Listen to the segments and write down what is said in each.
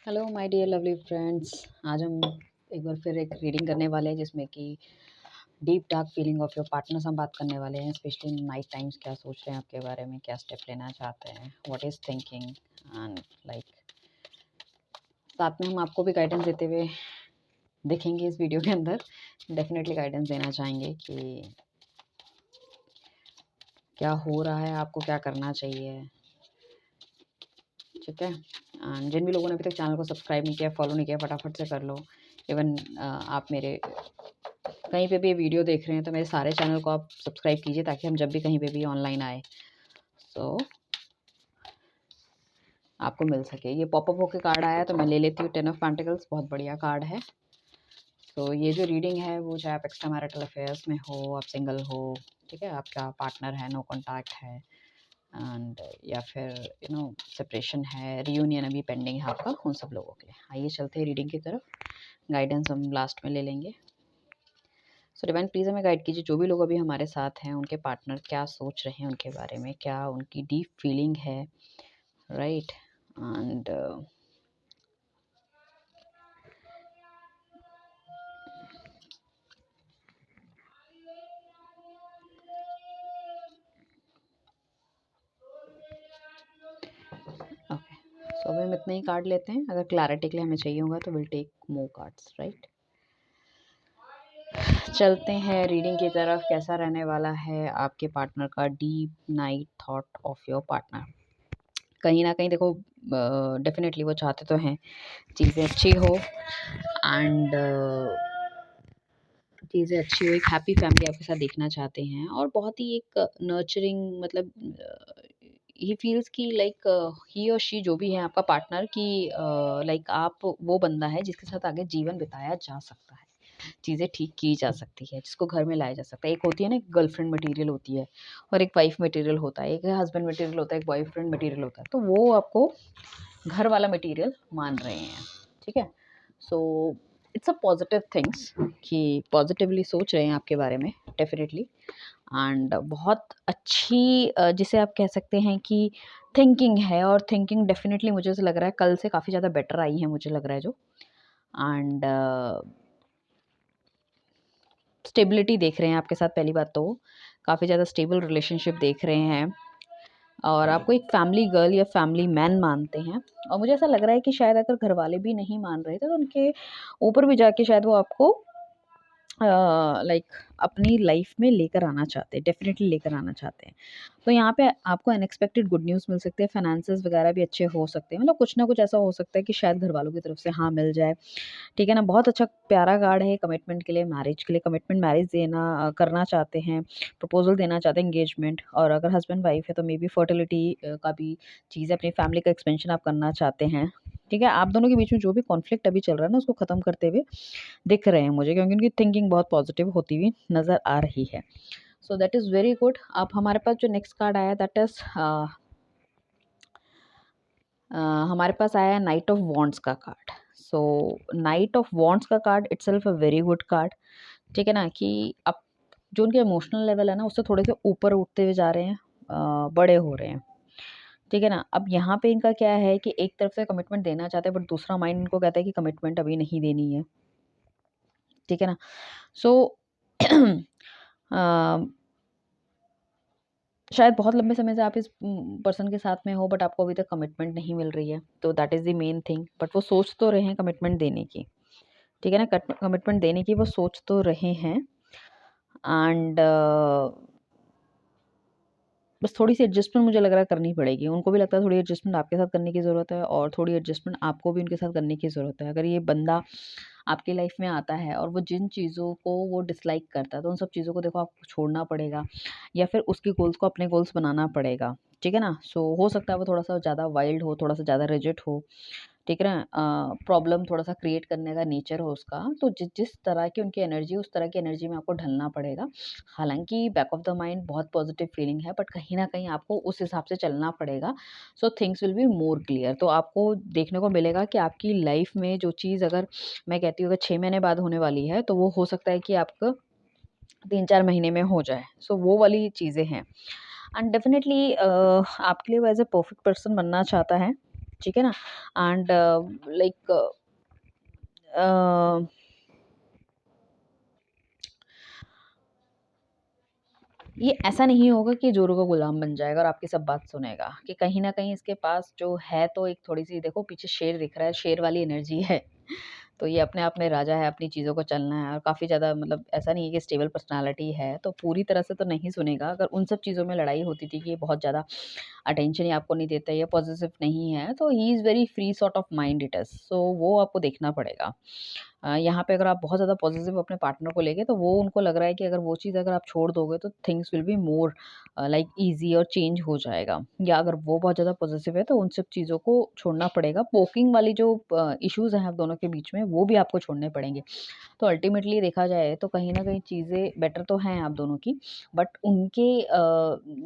Hello my dear lovely friends. आज हम एक बार फिर एक रीडिंग करने वाले हैं जिसमें कि deep dark feeling of your partners हम बात करने वाले हैं। स्पेशली नाइट टाइम्स क्या सोच रहे हैं आपके बारे में, क्या स्टेप लेना चाहते हैं, what is thinking and like साथ में हम आपको भी गाइडेंस देते हुए देखेंगे इस वीडियो के अंदर। डेफिनेटली गाइडेंस देना चाहेंगे कि क्या हो रहा है, आपको क्या करना चाहिए। ठीक है। जिन भी लोगों ने अभी तक चैनल को सब्सक्राइब नहीं किया, फॉलो नहीं किया, फटाफट से कर लो। इवन आप मेरे कहीं पे भी ये वीडियो देख रहे हैं तो मेरे सारे चैनल को आप सब्सक्राइब कीजिए ताकि हम जब भी कहीं पे भी ऑनलाइन आए तो आपको मिल सके। ये पॉपअप होके कार्ड आया तो मैं ले लेती हूँ। 10 ऑफ पेंटिकल्स बहुत बढ़िया कार्ड है। तो ये जो रीडिंग है वो चाहे आप एक्स्ट्रा मैरिटल अफेयर्स में हो, आप सिंगल हो, ठीक है, आपका पार्टनर है, नो कॉन्टैक्ट है एंड या फिर सेपरेशन है, रियूनियन अभी पेंडिंग है आपका, उन सब लोगों के लिए। आइए चलते हैं रीडिंग की तरफ। गाइडेंस हम लास्ट में ले लेंगे। सो डिवाइन प्लीज़ हमें गाइड कीजिए, जो भी लोग अभी हमारे साथ हैं उनके पार्टनर क्या सोच रहे हैं उनके बारे में, क्या उनकी डीप फीलिंग है, राइट। एंड ओके, सो अभी हम इतने ही कार्ड लेते हैं। अगर क्लैरिटी के लिए हमें चाहिए होगा तो will take more cards, right. चलते हैं रीडिंग की तरफ। कैसा रहने वाला है आपके पार्टनर का deep night thought of your partner. कहीं ना कहीं देखो, डेफिनेटली वो चाहते तो हैं चीज़ें अच्छी हो एंड चीज़ें अच्छी हो, एक हैप्पी फैमिली आपके साथ देखना चाहते हैं और बहुत ही एक नर्चरिंग, मतलब ही फील्स कि लाइक ही और शी जो भी है आपका पार्टनर की, लाइक आप वो बंदा है जिसके साथ आगे जीवन बिताया जा सकता है, चीज़ें ठीक की जा सकती है, जिसको घर में लाया जा सकता है। एक होती है ना, एक गर्लफ्रेंड मटेरियल होती है और एक वाइफ मटेरियल होता है, एक हस्बैंड मटेरियल होता है, एक बॉयफ्रेंड मटेरियल होता है। तो वो आपको घर वाला मटेरियल मान रहे हैं, ठीक है। So it's a positive things कि पॉजिटिवली सोच रहे हैं आपके बारे में, डेफिनेटली। एंड बहुत अच्छी जिसे आप कह सकते हैं कि थिंकिंग है, और थिंकिंग डेफिनेटली मुझे ऐसा लग रहा है कल से काफ़ी ज़्यादा बेटर आई है, मुझे लग रहा है जो। एंड स्टेबिलिटी देख रहे हैं आपके साथ। पहली बात तो काफ़ी ज़्यादा स्टेबल रिलेशनशिप देख रहे हैं और आपको एक फैमिली गर्ल या फैमिली मैन मानते हैं। और मुझे ऐसा लग रहा है कि शायद अगर घर वाले भी नहीं मान रहे थे तो उनके ऊपर भी जाके शायद वो आपको लाइक अपनी लाइफ में लेकर आना चाहते हैं, डेफिनेटली लेकर आना चाहते हैं। तो यहाँ पे आपको अनएक्सपेक्टेड गुड न्यूज़ मिल सकती है, फाइनेंसेस वगैरह भी अच्छे हो सकते हैं, मतलब कुछ ना कुछ ऐसा हो सकता है कि शायद घर वालों की तरफ से हाँ मिल जाए, ठीक है ना। बहुत अच्छा प्यारा कार्ड है कमिटमेंट के लिए, मैरिज के लिए। कमिटमेंट मैरिज देना करना चाहते हैं, प्रपोजल देना चाहते हैं, एंगेजमेंट। और अगर हस्बैंड वाइफ है तो मे बी फर्टिलिटी का भी चीज़ है, अपनी फैमिली का एक्सपेंशन आप करना चाहते हैं, ठीक है। आप दोनों के बीच में जो भी कॉन्फ्लिक्ट अभी चल रहा है ना, उसको ख़त्म करते हुए दिख रहे हैं मुझे, क्योंकि उनकी थिंकिंग बहुत पॉजिटिव होती हुई नज़र आ रही है। So that is very good. अब हमारे पास जो नेक्स्ट कार्ड आया दैट इज़ हमारे पास आया है नाइट ऑफ वॉन्ड्स का card. So knight of wands का card itself a very good card, ठीक है ना। कि अब जो उनके इमोशनल लेवल है ना, उससे थोड़े से ऊपर उठते हुए जा रहे हैं, बड़े हो रहे हैं, ठीक है ना। अब यहाँ पे इनका क्या है कि एक तरफ से कमिटमेंट देना चाहते हैं बट दूसरा माइंड इनको कहता है कि कमिटमेंट अभी नहीं देनी है, ठीक है ना। सो शायद बहुत लंबे समय से आप इस पर्सन के साथ में हो बट आपको अभी तक कमिटमेंट नहीं मिल रही है, तो that is the main thing. But वो सोच तो रहे हैं कमिटमेंट देने की, ठीक है ना। कमिटमेंट देने की वो सोच तो रहे हैं। एंड बस थोड़ी-सी एडजस्टमेंट मुझे लग रहा है करनी पड़ेगी। उनको भी लगता है थोड़ी एडजस्टमेंट आपके साथ करने की ज़रूरत है और थोड़ी एडजस्टमेंट आपको भी उनके साथ करने की ज़रूरत है। अगर ये बंदा आपकी लाइफ़ में आता है और वो जिन चीज़ों को वो डिसलाइक करता है, तो उन सब चीज़ों को देखो आपको छोड़ना पड़ेगा या फिर उसके गोल्स को अपने गोल्स बनाना पड़ेगा, ठीक है ना। सो हो सकता है वो थोड़ा-सा ज़्यादा वाइल्ड हो, थोड़ा-सा ज़्यादा रिजिड हो, ठीक है ना। प्रॉब्लम थोड़ा-सा क्रिएट करने का नेचर हो उसका, तो जिस तरह की उनकी एनर्जी, उस तरह की एनर्जी में आपको ढलना पड़ेगा। हालाँकि बैक ऑफ द माइंड बहुत पॉजिटिव फीलिंग है, बट कहीं न कहीं आपको उस हिसाब से चलना पड़ेगा। So things will be more clear. तो आपको देखने को मिलेगा कि आपकी लाइफ़ में जो चीज़, अगर मैं कहती हूँ अगर 6 महीने बाद होने वाली है, तो वो हो सकता है कि आपको 3-4 महीने में हो जाए। सो वो वाली चीज़ें हैं। एंड डेफ़िनेटली आपके लिए वो एज़ अ परफेक्ट पर्सन बनना चाहता है। ठीक है ना? एंड लाइक ये ऐसा नहीं होगा कि जोरू का गुलाम बन जाएगा और आपकी सब बात सुनेगा, कि कहीं न कहीं इसके पास जो है तो एक थोड़ी-सी देखो पीछे शेर दिख रहा है, शेर वाली एनर्जी है। तो ये अपने आप में राजा है, अपनी चीज़ों को चलना है और काफ़ी ज़्यादा मतलब ऐसा नहीं है कि स्टेबल पर्सनैलिटी है, तो पूरी तरह से तो नहीं सुनेगा। अगर उन सब चीज़ों में लड़ाई होती थी कि ये बहुत ज़्यादा अटेंशन ही आपको नहीं देता या पॉज़ेसिव नहीं है, तो he is very free sort of mind it is. So वो आपको देखना पड़ेगा। यहाँ पे अगर आप बहुत ज़्यादा पॉज़ेसिव अपने पार्टनर को लेके तो वो उनको लग रहा है कि अगर वो चीज़ अगर आप छोड़ दोगे तो things will be more like easy और चेंज हो जाएगा। या अगर वो बहुत ज़्यादा पॉज़ेसिव है तो उन सब चीज़ों को छोड़ना पड़ेगा। पोकिंग वाली जो इश्यूज़ हैं आप दोनों के बीच में वो भी आपको छोड़ने पड़ेंगे। तो अल्टीमेटली देखा जाए तो कहीं न कहीं चीज़ें बेटर तो हैं आप दोनों की, बट उनके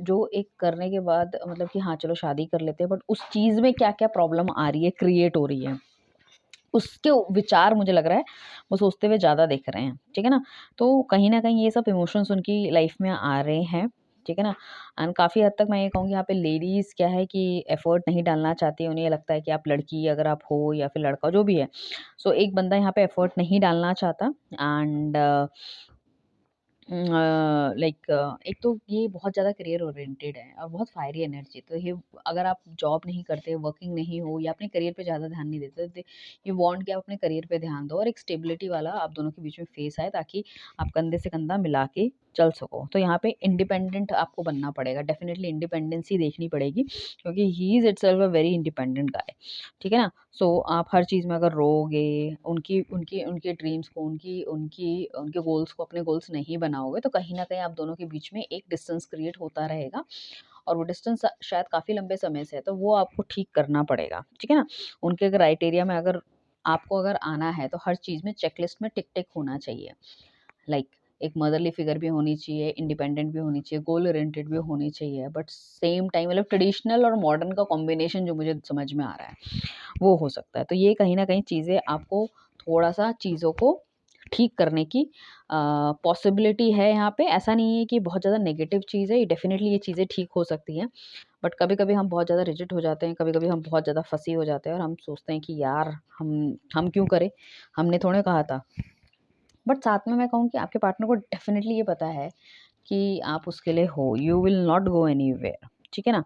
जो एक करने के बाद मतलब कि हाँ, चलो शादी कर लेते हैं, बट उस चीज़ में क्या-क्या प्रॉब्लम आ रही है, क्रिएट हो रही है, उसके विचार मुझे लग रहा है वो सोचते हुए ज़्यादा दिख रहे हैं, ठीक है ना? तो कहीं न कहीं ये सब इमोशंस उनकी लाइफ़ में आ रहे हैं, ठीक है ना? एंड काफ़ी हद तक मैं ये कहूँगी यहाँ पे लेडीज़ क्या है कि एफ़र्ट नहीं डालना चाहती, उन्हें ये लगता है कि आप लड़की अगर आप हो या फिर लड़का जो भी है, सो एक बंदा यहाँ पे एफ़र्ट नहीं डालना चाहता एंड लाइक एक तो ये बहुत ज़्यादा करियर ओरिएंटेड है और बहुत फायरी एनर्जी, तो ये अगर आप जॉब नहीं करते, वर्किंग नहीं हो या अपने करियर पे ज़्यादा ध्यान नहीं देते, तो ये वांट कि आप अपने करियर पे ध्यान दो और एक स्टेबिलिटी वाला आप दोनों के बीच में फेस आए ताकि आप कंधे से कंधा मिला के चल सको। तो यहाँ पे इंडिपेंडेंट आपको बनना पड़ेगा, डेफिनेटली इंडिपेंडेंसी देखनी पड़ेगी क्योंकि he is itself a very independent guy, ठीक है ना? सो आप हर चीज़ में अगर रोओगे, उनकी उनकी उनके ड्रीम्स को, उनकी उनकी उनके गोल्स को अपने गोल्स नहीं बनाओगे, तो कहीं न कहीं आप दोनों के बीच में एक डिस्टेंस क्रिएट होता रहेगा और वो डिस्टेंस शायद काफ़ी लंबे समय से है, तो वो आपको ठीक करना पड़ेगा, ठीक है ना? उनके क्राइटेरिया में अगर आपको अगर आना है, तो हर चीज़ में चेकलिस्ट में टिक-टिक होना चाहिए। लाइक एक मदरली फिगर भी होनी चाहिए, इंडिपेंडेंट भी होनी चाहिए, गोल ओरिएंटेड भी होनी चाहिए, बट सेम टाइम मतलब ट्रेडिशनल और मॉडर्न का कॉम्बिनेशन जो मुझे समझ में आ रहा है, वो हो सकता है। तो ये कहीं न कहीं चीज़ें आपको थोड़ा-सा चीज़ों को ठीक करने की पॉसिबिलिटी है यहाँ पे। ऐसा नहीं है कि बहुत ज़्यादा नेगेटिव चीज़ है, ये डेफ़िनिटली ये चीज़ें ठीक हो सकती हैं। बट कभी-कभी हम बहुत ज़्यादा रिजिड हो जाते हैं, कभी-कभी हम बहुत ज़्यादा फँसी हो जाते हैं और हम सोचते हैं कि यार हम क्यों करें? हमने थोड़ी कहा था। बट साथ में मैं कहूँ कि आपके पार्टनर को डेफ़िनिटली ये पता है कि आप उसके लिए हो, you will not go anywhere, ठीक है ना?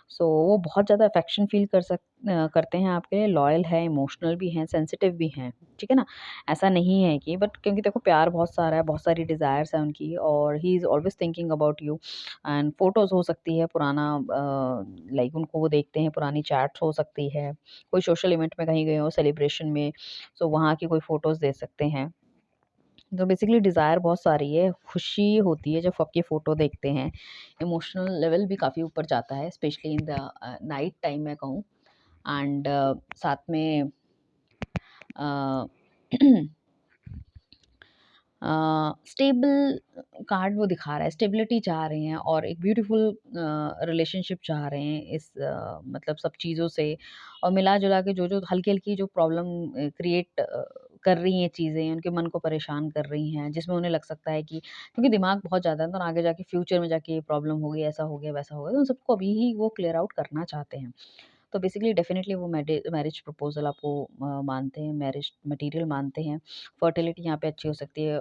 सो वो बहुत ज़्यादा अफेक्शन फ़ील करते हैं आपके लिए, लॉयल है, इमोशनल भी हैं, सेंसिटिव भी हैं, ठीक है ना? ऐसा नहीं है कि बट क्योंकि देखो प्यार बहुत सारा है, बहुत सारी डिज़ायर्स हैं उनकी और he is always thinking about you and photos हो सकती है पुराना लाइक उनको वो देखते हैं, पुरानी चैट्स हो सकती है, कोई सोशल इवेंट में कहीं गए हो, सेलिब्रेशन में, सो वहाँ की कोई फ़ोटोज़ दे सकते हैं। तो बेसिकली डिज़ायर बहुत सारी है, खुशी होती है जब आपकी फ़ोटो देखते हैं, इमोशनल लेवल भी काफ़ी ऊपर जाता है specially in the night time मैं कहूँ एंड साथ में अ, स्टेबल कार्ड वो दिखा रहा है, स्टेबिलिटी चाह रहे हैं और एक ब्यूटीफुल रिलेशनशिप चाह रहे हैं इस मतलब सब चीज़ों से और मिला-जुला के जो-जो हल्की-हल्की जो प्रॉब्लम क्रिएट कर रही हैं चीज़ें, उनके मन को परेशान कर रही हैं, जिसमें उन्हें लग सकता है कि क्योंकि दिमाग बहुत ज़्यादा है तो आगे जाके फ्यूचर में जाके ये प्रॉब्लम होगी, ऐसा हो गया, वैसा हो गया, तो उन सबको अभी ही वो क्लियर आउट करना चाहते हैं। तो बेसिकली डेफिनिटली वो मैरिज प्रपोज़ल आपको मानते हैं, मैरिज मटीरियल मानते हैं। फर्टिलिटी यहाँ पे अच्छी हो सकती है।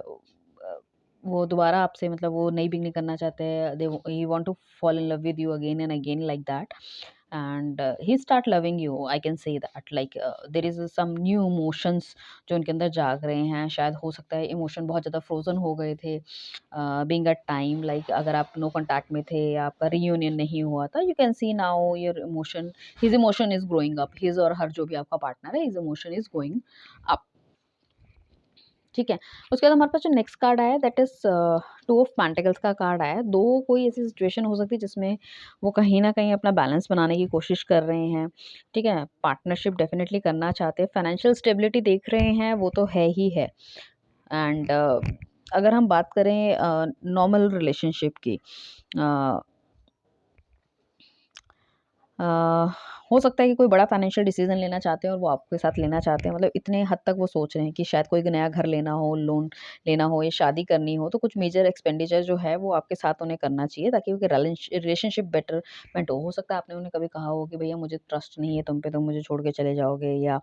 वो दोबारा आपसे मतलब वो नई बिगनिंग करना चाहते हैं। He want to fall in love with you again and again like that and he start loving you I can say that like there is some new emotions जो उनके अंदर जाग रहे हैं। शायद हो सकता है इमोशन बहुत ज़्यादा फ्रोज़न हो गए थे बीइंग अ टाइम लाइक अगर आप नो कॉन्टैक्ट में थे, आपका रियूनियन नहीं हुआ था, you can C now your emotion his emotion is growing up, his और हर जो भी आपका पार्टनर है, his emotion is going up, ठीक है। उसके बाद हमारे पास जो नेक्स्ट कार्ड आया that is two of pentacles का कार्ड आया है। 2 कोई ऐसी सिचुएशन हो सकती है जिसमें वो कहीं न कहीं अपना बैलेंस बनाने की कोशिश कर रहे हैं, ठीक है। पार्टनरशिप डेफ़िनिटली करना चाहते हैं, फाइनेंशियल स्टेबिलिटी देख रहे हैं, वो तो है ही है एंड अगर हम बात करें नॉर्मल रिलेशनशिप की अ अ, हो सकता है कि कोई बड़ा फाइनेंशियल डिसीजन लेना चाहते हैं और वो आपके साथ लेना चाहते हैं, मतलब इतने हद तक वो सोच रहे हैं कि शायद कोई नया घर लेना हो, लोन लेना हो या शादी करनी हो, तो कुछ मेजर एक्सपेंडिचर जो है वो आपके साथ उन्हें करना चाहिए ताकि उनके रिलेशनशिप बेटरमेंट हो सकता है आपने उन्हें कभी कहा हो कि भैया मुझे ट्रस्ट नहीं है तुम पे, तुम मुझे छोड़ के चले जाओगे, या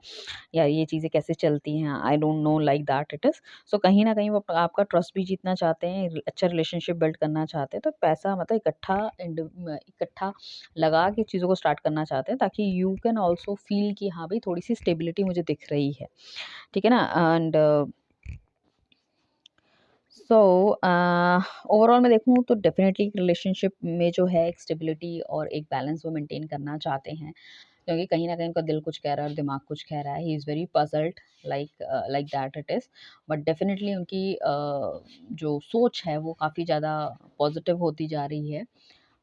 ये चीज़ें कैसे चलती हैं, I don't know like that it is. So कहीं न कहीं वो आपका ट्रस्ट भी जीतना चाहते हैं, अच्छा रिलेशनशिप बिल्ड करना चाहते हैं, तो पैसा मतलब इकट्ठा लगा के चीज़ों को स्टार्ट करना चाहते हैं ताकि यू कैन ऑल्सो फ़ील कि हाँ, भई थोड़ी-सी स्टेबिलिटी मुझे दिख रही है। ठीक है ना? एंड सो ओवरऑल मैं देखूँ तो डेफ़िनेटली रिलेशनशिप में जो है एक स्टेबिलिटी और एक बैलेंस वो मेंटेन करना चाहते हैं। क्योंकि कहीं न कहीं उनका दिल कुछ कह रहा है और दिमाग कुछ कह रहा है। ही is very puzzled like that it is. But definitely उनकी जो सोच है वो काफ़ी ज़्यादा पॉज़िटिव होती जा रही है।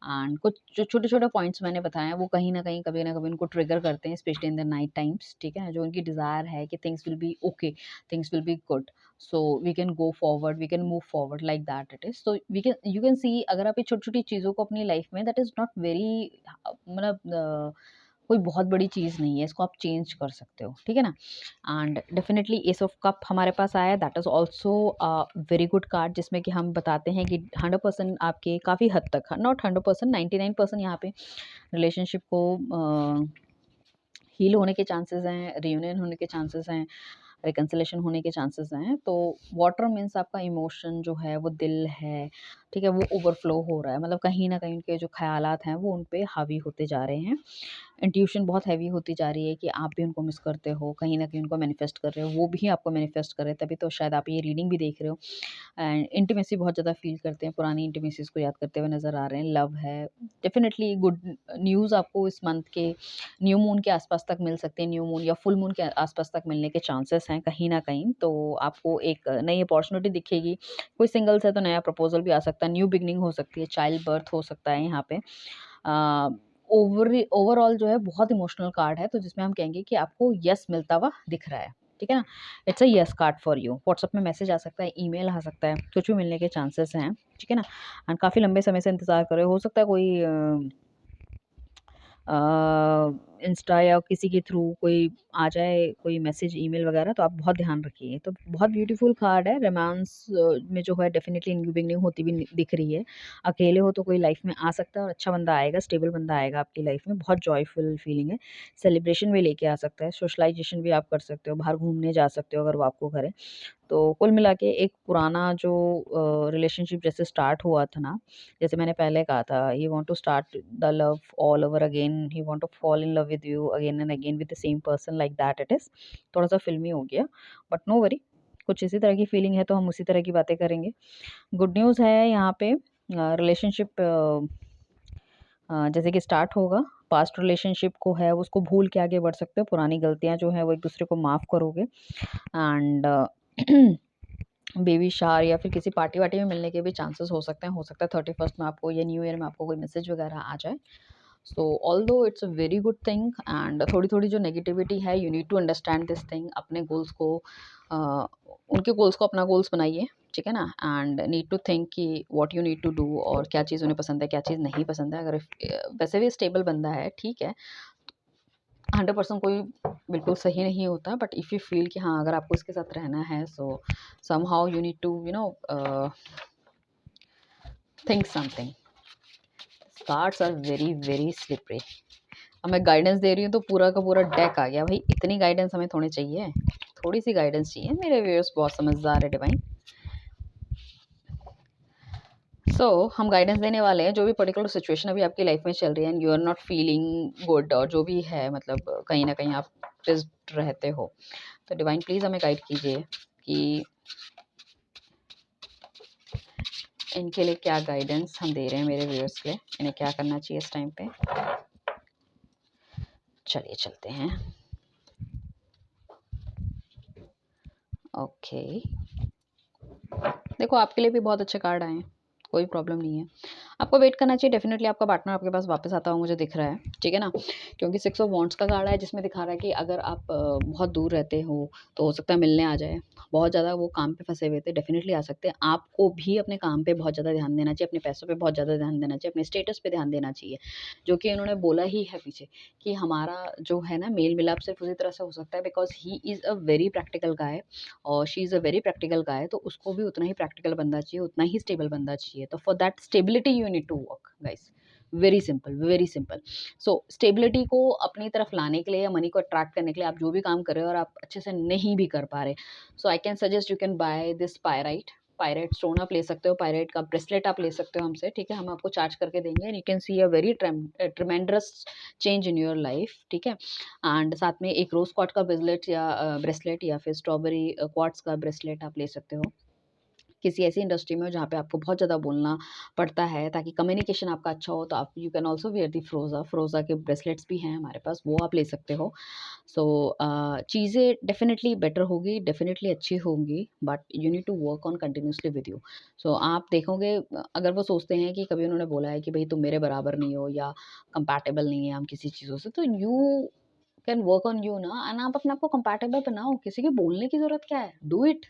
एंड कुछ जो छोटे-छोटे पॉइंट्स मैंने बताए हैं वो कहीं न कभी उनको ट्रिगर करते हैं specially in the night times, ठीक है? जो उनकी डिज़ायर है कि things will be okay, things will be good, so we can go forward, we can move forward like that it is. So we can you can see अगर आप ये छोटी-छोटी चीज़ों को अपनी लाइफ में दैट इज़ नॉट वेरी मतलब कोई बहुत बड़ी चीज़ नहीं है, इसको आप चेंज कर सकते हो, ठीक है ना? And definitely S of cup हमारे पास आया, that is also very good card जिसमें कि हम बताते हैं कि 100% आपके काफ़ी हद तक, नॉट 100%, 99% यहाँ पे रिलेशनशिप को हील होने के चांसेस हैं, रियूनियन होने के चांसेस हैं, रिकंसिलेशन होने के चांसेस हैं। तो वाटर मीन्स आपका इमोशन जो है वो दिल है, ठीक है, वो ओवरफ्लो हो रहा है, मतलब कहीं न कहीं उनके जो ख़यालात हैं वो उन पे हावी होते जा रहे हैं। इंट्यूशन बहुत हैवी होती जा रही है कि आप भी उनको मिस करते हो, कहीं न कहीं उनको मैनिफेस्ट कर रहे हो, वो भी आपको मैनिफेस्ट कर रहे हैं, तभी तो शायद आप ये रीडिंग भी देख रहे हो। एंड इंटीमेसी बहुत ज़्यादा फ़ील करते हैं, पुरानी इंटीमेसीज़ को याद करते हुए नज़र आ रहे हैं, लव है। डेफ़िनिटली गुड न्यूज़ आपको इस मंथ के न्यू मून के आस-पास तक मिल सकते हैं, न्यू मून या फुल मून के आस-पास तक मिलने के चांसेस हैं कहीं न कहीं, तो आपको एक नई अपॉर्च्युनिटी दिखेगी। कोई सिंगल्स है तो नया प्रपोज़ल भी आ सकता है, न्यू बिगिनिंग हो सकती है, चाइल्ड बर्थ हो सकता है यहाँ पे। अ, ओवरऑल जो है बहुत इमोशनल कार्ड है, तो जिसमें हम कहेंगे कि आपको येस मिलता हुआ दिख रहा है, ठीक है ना? It's a yes card for you. WhatsApp में मैसेज आ सकता है, ईमेल आ सकता है, कुछ भी मिलने के चांसेस हैं, ठीक है ना? एंड काफ़ी लंबे समय से इंतज़ार कर रहे हो सकता है कोई अ, इंस्टा या किसी के थ्रू कोई आ जाए, कोई मैसेज, ईमेल वगैरह, तो आप बहुत ध्यान रखिए। तो बहुत ब्यूटीफुल कार्ड है, रोमांस में जो है डेफ़िनिटली न्यू बिगिनिंग होती भी दिख रही है। अकेले हो तो कोई लाइफ़ में आ सकता है और अच्छा बंदा आएगा, स्टेबल बंदा आएगा आपकी लाइफ़ में, बहुत जॉयफुल फीलिंग है। सेलिब्रेशन भी लेके आ सकता है, सोशलाइज़ेशन भी आप कर सकते हो, बाहर घूमने जा सकते हो अगर वो आपको करे। तो कुल मिला के एक पुराना जो रिलेशनशिप जैसे स्टार्ट हुआ था ना, जैसे मैंने पहले कहा था, he want to start the love all over again, he want to fall in love with you again and again with the same person like that it is. थोड़ा-सा फ़िल्मी हो गया, बट नो वरी, कुछ इसी तरह की feeling है तो हम उसी तरह की बातें करेंगे। गुड न्यूज़ है यहाँ पे, रिलेशनशिप जैसे कि स्टार्ट होगा, पास्ट रिलेशनशिप को है उसको भूल के आगे बढ़ सकते हो, पुरानी गलतियाँ जो हैं वो एक-दूसरे को माफ़ करोगे। एंड बेबी शावर या फिर किसी पार्टी वार्टी में मिलने के भी चांसेस हो सकते हैं। हो सकता है 31st में आपको या न्यू ईयर में आपको कोई मैसेज वगैरह आ जाए। So although it's a very good thing, and थोड़ी-थोड़ी जो नेगेटिविटी है, you need to understand this thing. अपने गोल्स को अ, उनके गोल्स को अपना गोल्स बनाइए, ठीक है ना? एंड नीड टू थिंक कि what you need to do और क्या चीज़ उन्हें पसंद है, क्या चीज़ नहीं पसंद है। अगर वैसे भी स्टेबल बंदा है, ठीक है। 100% कोई बिल्कुल सही नहीं होता, बट इफ़ यू फ़ील कि हाँ, अगर आपको इसके साथ रहना है, so somehow you need to think something. Cards are very very slippery. अब मैं गाइडेंस दे रही हूँ तो पूरा का पूरा डेक आ गया। भाई इतनी गाइडेंस हमें थोड़ी चाहिए, थोड़ी सी गाइडेंस चाहिए। मेरे व्यूअर्स बहुत समझदार है डिवाइन। हम गाइडेंस देने वाले हैं, जो भी पर्टिकुलर सिचुएशन अभी आपकी लाइफ में चल रही है and you are not feeling good, और जो भी है, मतलब कहीं न कहीं आप स्ट्रेस्ड रहते हो, तो डिवाइन प्लीज़ हमें गाइड कीजिए कि इनके लिए क्या गाइडेंस हम दे रहे हैं मेरे व्यूअर्स के लिए, इन्हें क्या करना चाहिए इस टाइम पे। चलिए चलते हैं। ओके, देखो आपके लिए भी बहुत अच्छे कार्ड आए हैं, कोई प्रॉब्लम नहीं है। आपको वेट करना चाहिए, डेफ़िनिटली आपका पार्टनर आपके पास वापस आता हुआ मुझे दिख रहा है। ठीक है ना? क्योंकि 6 ऑफ वांड्स का कार्ड है जिसमें दिखा रहा है कि अगर आप बहुत दूर रहते हो तो हो सकता है मिलने आ जाए। बहुत ज़्यादा वो काम पे फँसे हुए थे, डेफ़िनिटली आ सकते हैं। आपको भी अपने काम पे बहुत ज़्यादा ध्यान देना चाहिए, अपने पैसों पे बहुत ज़्यादा ध्यान देना चाहिए, अपने स्टेटस पे ध्यान देना चाहिए। जो कि इन्होंने बोला ही है पीछे कि हमारा जो है ना मेल-मिलाप सिर्फ़ उसी तरह से हो सकता है because he is a very practical guy और she is a very practical guy, तो उसको भी उतना ही प्रैक्टिकल बंदा चाहिए, उतना ही स्टेबल बंदा चाहिए। तो for that stability you need to work guys. Very simple, very simple. So stability को अपनी तरफ लाने के लिए या मनी को अट्रैक्ट करने के लिए आप जो भी काम कर रहे हो और आप अच्छे से नहीं भी कर पा रहे, so I can suggest you can buy this pyrite. Pyrite stone आप ले सकते हो, पायराइट का ब्रेसलेट आप ले सकते हो हमसे, ठीक है? हम आपको चार्ज करके देंगे and you can C a very ट्रेमेंडस change in your life, ठीक है? एंड साथ में एक रोज़ क्वार्ट्ज का ब्रेसलेट या फिर स्ट्रॉबेरी क्वार्ट्ज का ब्रेसलेट आप ले सकते हो। किसी ऐसी इंडस्ट्री में हो जहाँ पे आपको बहुत ज़्यादा बोलना पड़ता है ताकि कम्युनिकेशन आपका अच्छा हो, तो आप यू कैन ऑल्सो वियर दी फ़्रोज़ा के ब्रेसलेट्स भी हैं हमारे पास, वो आप ले सकते हो। सो चीज़ें डेफ़िनेटली बेटर होगी, डेफ़िनेटली अच्छी होंगी, but you need to work on continuously with you. So आप देखोगे अगर वो सोचते हैं कि कभी उन्होंने बोला है कि भई तुम मेरे बराबर नहीं हो या कंपैटिबल नहीं है हम किसी चीज़ों से, तो you can work on you ना एंड आप अपने आप को कंपैटिबल बनाओ, किसी के बोलने की ज़रूरत क्या है? Do it.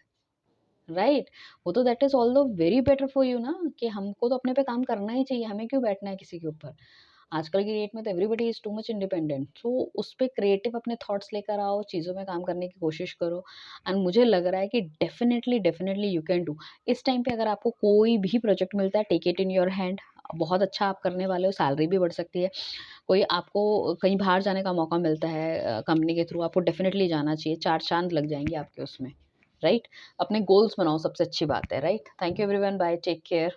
राइट। वो तो that is all the very better for you ना कि हमको तो अपने पे काम करना ही चाहिए, हमें क्यों बैठना है किसी के ऊपर। आजकल की डेट में तो everybody is too much independent, तो उस पे क्रिएटिव अपने थॉट्स लेकर आओ, चीज़ों में काम करने की कोशिश करो एंड मुझे लग रहा है कि definitely definitely you can do. इस टाइम पे अगर आपको कोई भी प्रोजेक्ट मिलता है, take it in your hand. बहुत अच्छा आप करने वाले हो, सैलरी भी बढ़ सकती है। कोई आपको कहीं बाहर जाने का मौका मिलता है कंपनी के थ्रू, आपको डेफिनेटली जाना चाहिए, चार चांद लग जाएंगे आपके उसमें। राइट। अपने गोल्स बनाओ, सबसे अच्छी बात है। Right. Thank you everyone, bye, take care.